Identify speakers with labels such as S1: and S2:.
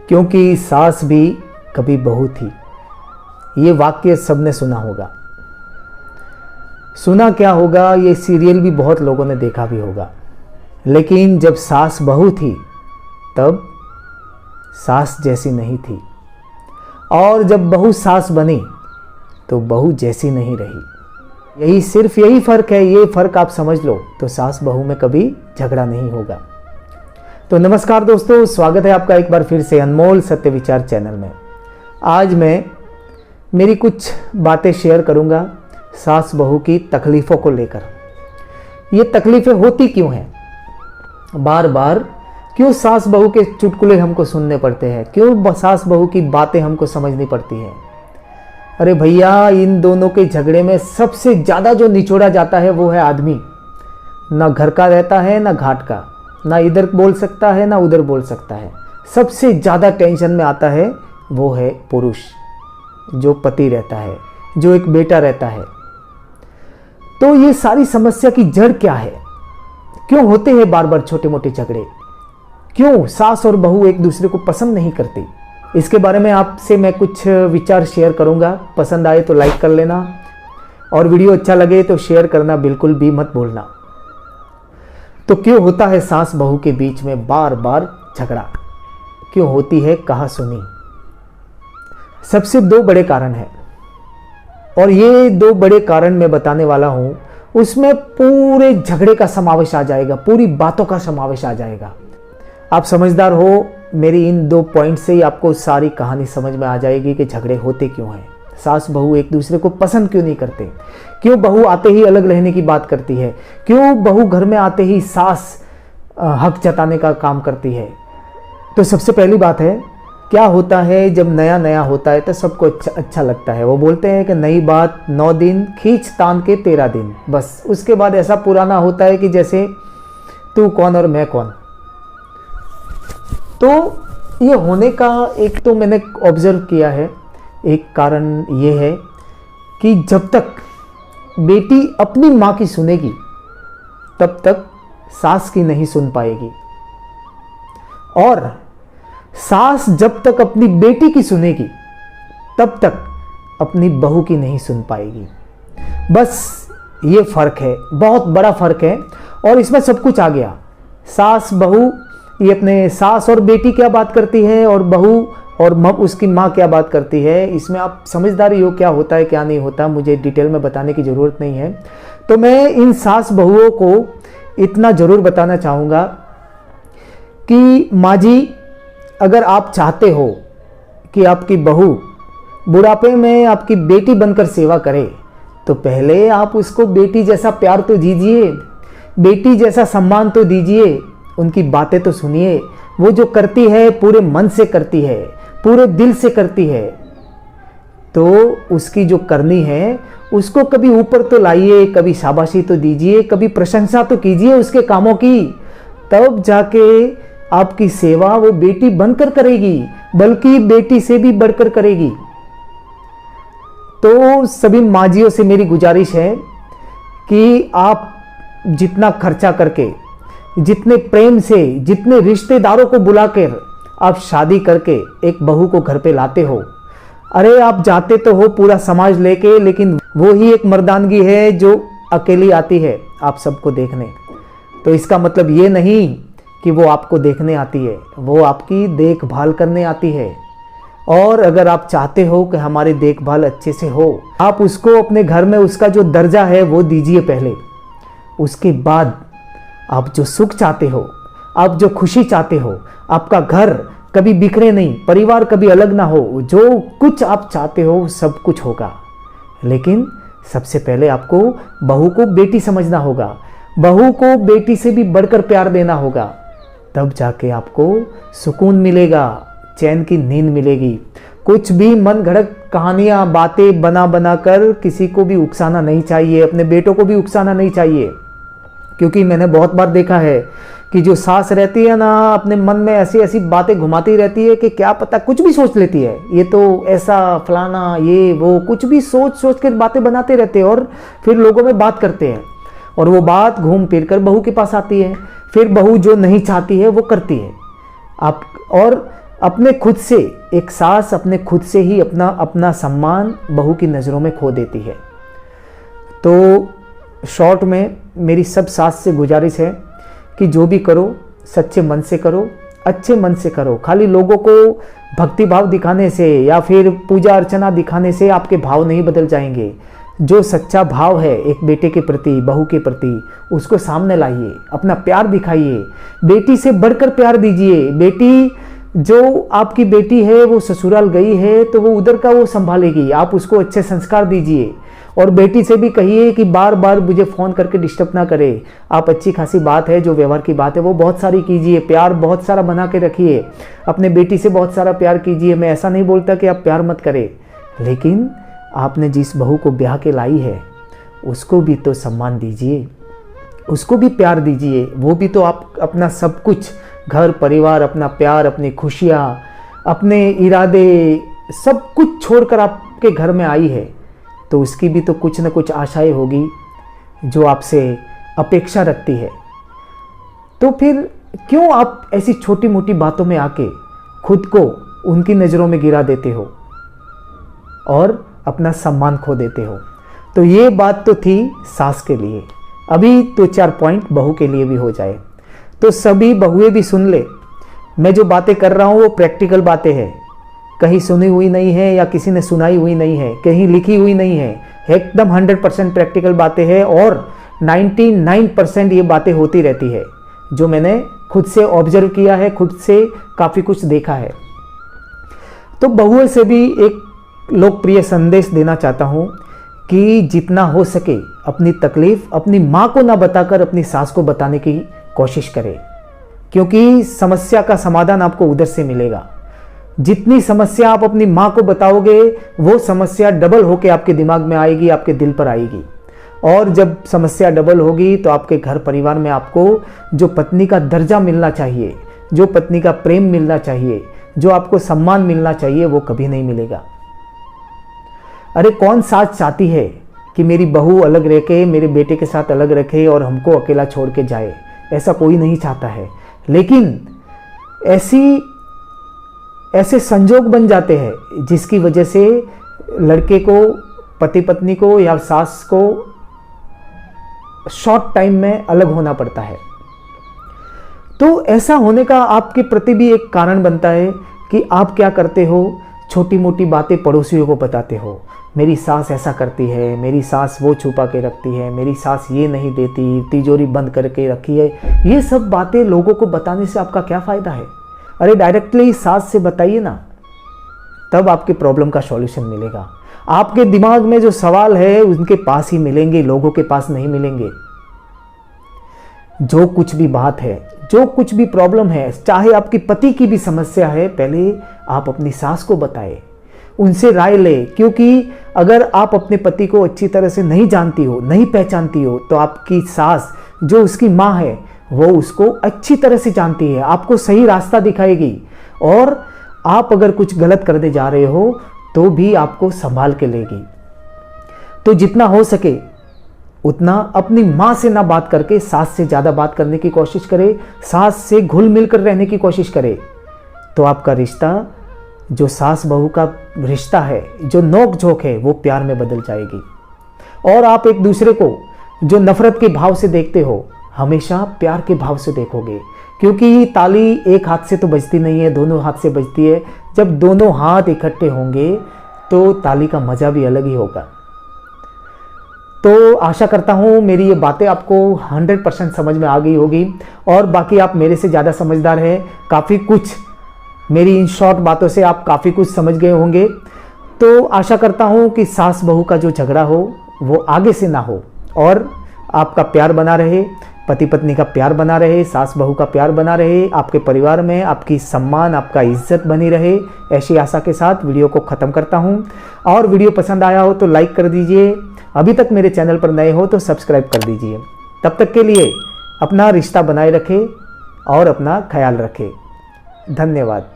S1: क्योंकि सास भी कभी बहू थी। ये वाक्य सबने सुना होगा। सुना क्या होगा, ये सीरियल भी बहुत लोगों ने देखा भी होगा। लेकिन जब सास बहू थी तब सास जैसी नहीं थी, और जब बहू सास बनी तो बहू जैसी नहीं रही। सिर्फ यही फ़र्क है। ये फ़र्क आप समझ लो तो सास बहू में कभी झगड़ा नहीं होगा। तो नमस्कार दोस्तों, स्वागत है आपका एक बार फिर से अनमोल सत्य विचार चैनल में। आज मैं मेरी कुछ बातें शेयर करूंगा सास बहू की तकलीफ़ों को लेकर। ये तकलीफ़ें होती क्यों हैं, बार बार क्यों सास बहू के चुटकुले हमको सुनने पड़ते हैं, क्यों सास बहू की बातें हमको समझनी पड़ती हैं। अरे भैया, इन दोनों के झगड़े में सबसे ज़्यादा जो निचोड़ा जाता है वो है आदमी। ना घर का रहता है ना घाट का, ना इधर बोल सकता है ना उधर बोल सकता है। सबसे ज़्यादा टेंशन में आता है वो है पुरुष, जो पति रहता है, जो एक बेटा रहता है। तो ये सारी समस्या की जड़ क्या है, क्यों होते हैं बार बार छोटे मोटे झगड़े, क्यों सास और बहू एक दूसरे को पसंद नहीं करती, इसके बारे में आपसे मैं कुछ विचार शेयर करूंगा। पसंद आए तो लाइक कर लेना, और वीडियो अच्छा लगे तो शेयर करना बिल्कुल भी मत भूलना। तो क्यों होता है सास बहू के बीच में बार बार झगड़ा, क्यों होती है कहा सुनी। सबसे दो बड़े कारण हैं, और ये दो बड़े कारण मैं बताने वाला हूं। उसमें पूरे झगड़े का समावेश आ जाएगा, पूरी बातों का समावेश आ जाएगा। आप समझदार हो, मेरी इन दो पॉइंट से ही आपको सारी कहानी समझ में आ जाएगी कि झगड़े होते क्यों हैं, सास बहू एक दूसरे को पसंद क्यों नहीं करते, क्यों बहू आते ही अलग रहने की बात करती है, क्यों बहू घर में आते ही सास हक जताने का काम करती है। तो सबसे पहली बात है, क्या होता है जब नया नया होता है तो सबको अच्छा लगता है। वो बोलते हैं कि नई बात 9 दिन खींच तान के 13 दिन, बस उसके बाद ऐसा पुराना होता है कि जैसे तू कौन और मैं कौन। तो ये होने का एक तो मैंने ऑब्जर्व किया है, एक कारण ये है कि जब तक बेटी अपनी माँ की सुनेगी तब तक सास की नहीं सुन पाएगी, और सास जब तक अपनी बेटी की सुनेगी तब तक अपनी बहू की नहीं सुन पाएगी। बस ये फ़र्क है, बहुत बड़ा फ़र्क है, और इसमें सब कुछ आ गया। सास बहू, ये अपने सास और बेटी क्या बात करती है, और बहू और उसकी माँ क्या बात करती है। इसमें आप समझदारी हो क्या होता है क्या नहीं होता, मुझे डिटेल में बताने की ज़रूरत नहीं है। तो मैं इन सास बहुओं को इतना ज़रूर बताना चाहूँगा कि माँ जी, अगर आप चाहते हो कि आपकी बहू बुढ़ापे में आपकी बेटी बनकर सेवा करे, तो पहले आप उसको बेटी जैसा प्यार तो दीजिए, बेटी जैसा सम्मान तो दीजिए, उनकी बातें तो सुनिए। वो जो करती है पूरे मन से करती है, पूरे दिल से करती है, तो उसकी जो करनी है उसको कभी ऊपर तो लाइए, कभी शाबाशी तो दीजिए, कभी प्रशंसा तो कीजिए उसके कामों की। तब जाके आपकी सेवा वो बेटी बनकर करेगी, बल्कि बेटी से भी बढ़कर करेगी। तो सभी माजियों से मेरी गुजारिश है कि आप जितना खर्चा करके, जितने प्रेम से, जितने रिश्तेदारों को बुलाकर आप शादी करके एक बहू को घर पे लाते हो, अरे आप जाते तो हो पूरा समाज लेके, लेकिन वो ही एक मर्दानगी है जो अकेली आती है आप सबको देखने। तो इसका मतलब ये नहीं कि वो आपको देखने आती है, वो आपकी देखभाल करने आती है। और अगर आप चाहते हो कि हमारी देखभाल अच्छे से हो, आप उसको अपने घर में उसका जो दर्जा है वो दीजिए पहले। उसके बाद आप जो सुख चाहते हो, आप जो खुशी चाहते हो, आपका घर कभी बिखरे नहीं, परिवार कभी अलग ना हो, जो कुछ आप चाहते हो सब कुछ होगा। लेकिन सबसे पहले आपको बहू को बेटी समझना होगा, बहू को बेटी से भी बढ़कर प्यार देना होगा। तब जाके आपको सुकून मिलेगा, चैन की नींद मिलेगी। कुछ भी मन घड़क कहानियाँ, बातें बना बना कर किसी को भी उकसाना नहीं चाहिए, अपने बेटों को भी उकसाना नहीं चाहिए। क्योंकि मैंने बहुत बार देखा है कि जो सास रहती है ना, अपने मन में ऐसी ऐसी बातें घुमाती रहती है कि क्या पता कुछ भी सोच लेती है, ये तो ऐसा फलाना ये वो, कुछ भी सोच सोच कर बातें बनाते रहते हैं, और फिर लोगों में बात करते हैं, और वो बात घूम फिर कर बहू के पास आती है। फिर बहू जो नहीं चाहती है वो करती है। आप और अपने खुद से, एक सास अपने खुद से ही अपना सम्मान बहू की नज़रों में खो देती है। तो शॉर्ट में मेरी सब सास से गुजारिश है कि जो भी करो सच्चे मन से करो, अच्छे मन से करो। खाली लोगों को भक्ति भाव दिखाने से या फिर पूजा अर्चना दिखाने से आपके भाव नहीं बदल जाएंगे। जो सच्चा भाव है एक बेटे के प्रति, बहू के प्रति, उसको सामने लाइए, अपना प्यार दिखाइए, बेटी से बढ़कर प्यार दीजिए। बेटी, जो आपकी बेटी है वो ससुराल गई है तो वो उधर का वो संभालेगी, आप उसको अच्छे संस्कार दीजिए। और बेटी से भी कहिए कि बार बार मुझे फ़ोन करके डिस्टर्ब ना करे। आप अच्छी खासी बात है, जो व्यवहार की बात है वो बहुत सारी कीजिए, प्यार बहुत सारा बना के रखिए, अपने बेटी से बहुत सारा प्यार कीजिए। मैं ऐसा नहीं बोलता कि आप प्यार मत करें, लेकिन आपने जिस बहू को ब्याह के लाई है उसको भी तो सम्मान दीजिए, उसको भी प्यार दीजिए। वो भी तो आप अपना सब कुछ, घर परिवार, अपना प्यार, अपनी खुशियाँ, अपने इरादे, सब कुछ छोड़कर आपके घर में आई है, तो उसकी भी तो कुछ न कुछ आशाएं होगी जो आपसे अपेक्षा रखती है। तो फिर क्यों आप ऐसी छोटी मोटी बातों में आके खुद को उनकी नज़रों में गिरा देते हो और अपना सम्मान खो देते हो? तो ये बात तो थी सास के लिए। अभी 2-4 पॉइंट बहू के लिए भी हो जाए, तो सभी बहुएं भी सुन ले। मैं जो बातें कर रहा हूँ वो प्रैक्टिकल बातें हैं, कहीं सुनी हुई नहीं है या किसी ने सुनाई हुई नहीं है, कहीं लिखी हुई नहीं है, एकदम 100% प्रैक्टिकल बातें हैं। और 99% ये बातें होती रहती है, जो मैंने खुद से ऑब्जर्व किया है, खुद से काफ़ी कुछ देखा है। तो बहुओं से भी एक लोकप्रिय संदेश देना चाहता हूँ कि जितना हो सके अपनी तकलीफ़ अपनी माँ को ना बताकर अपनी सास को बताने की कोशिश करें, क्योंकि समस्या का समाधान आपको उधर से मिलेगा। जितनी समस्या आप अपनी माँ को बताओगे वो समस्या डबल होके आपके दिमाग में आएगी, आपके दिल पर आएगी। और जब समस्या डबल होगी तो आपके घर परिवार में आपको जो पत्नी का दर्जा मिलना चाहिए, जो पत्नी का प्रेम मिलना चाहिए, जो आपको सम्मान मिलना चाहिए, वो कभी नहीं मिलेगा। अरे कौन सास चाहती है कि मेरी बहू अलग रह के मेरे बेटे के साथ अलग रखे और हमको अकेला छोड़ के जाए? ऐसा कोई नहीं चाहता है, लेकिन ऐसे संजोग बन जाते हैं जिसकी वजह से लड़के को, पति पत्नी को या सास को शॉर्ट टाइम में अलग होना पड़ता है। तो ऐसा होने का आपके प्रति भी एक कारण बनता है कि आप क्या करते हो, छोटी मोटी बातें पड़ोसियों को बताते हो। मेरी सास ऐसा करती है, मेरी सास वो छुपा के रखती है, मेरी सास ये नहीं देती, तिजोरी बंद करके रखी है। ये सब बातें लोगों को बताने से आपका क्या फ़ायदा है? अरे डायरेक्टली सास से बताइए ना, तब आपके प्रॉब्लम का सॉल्यूशन मिलेगा। आपके दिमाग में जो सवाल है उनके पास ही मिलेंगे, लोगों के पास नहीं मिलेंगे। जो कुछ भी बात है, जो कुछ भी प्रॉब्लम है, चाहे आपकी पति की भी समस्या है, पहले आप अपनी सास को बताएं, उनसे राय ले। क्योंकि अगर आप अपने पति को अच्छी तरह से नहीं जानती हो, नहीं पहचानती हो, तो आपकी सास जो उसकी माँ है वो उसको अच्छी तरह से जानती है, आपको सही रास्ता दिखाएगी। और आप अगर कुछ गलत करने जा रहे हो तो भी आपको संभाल के लेगी। तो जितना हो सके उतना अपनी माँ से ना बात करके सास से ज़्यादा बात करने की कोशिश करें, सास से घुल मिल कर रहने की कोशिश करें। तो आपका रिश्ता, जो सास बहू का रिश्ता है, जो नोक झोंक है, वो प्यार में बदल जाएगी। और आप एक दूसरे को जो नफरत के भाव से देखते हो, हमेशा प्यार के भाव से देखोगे। क्योंकि ताली एक हाथ से तो बजती नहीं है, दोनों हाथ से बजती है। जब दोनों हाथ इकट्ठे होंगे तो ताली का मज़ा भी अलग ही होगा। तो आशा करता हूँ मेरी ये बातें आपको 100% समझ में आ गई होगी। और बाकी आप मेरे से ज़्यादा समझदार हैं, काफ़ी कुछ मेरी इन शॉर्ट बातों से आप काफ़ी कुछ समझ गए होंगे। तो आशा करता हूँ कि सास बहू का जो झगड़ा हो वो आगे से ना हो और आपका प्यार बना रहे, पति पत्नी का प्यार बना रहे, सास बहू का प्यार बना रहे, आपके परिवार में आपकी सम्मान, आपका इज्जत बनी रहे। ऐसी आशा के साथ वीडियो को ख़त्म करता हूँ। और वीडियो पसंद आया हो तो लाइक कर दीजिए, अभी तक मेरे चैनल पर नए हो तो सब्सक्राइब कर दीजिए। तब तक के लिए अपना रिश्ता बनाए रखें और अपना ख्याल रखें। धन्यवाद।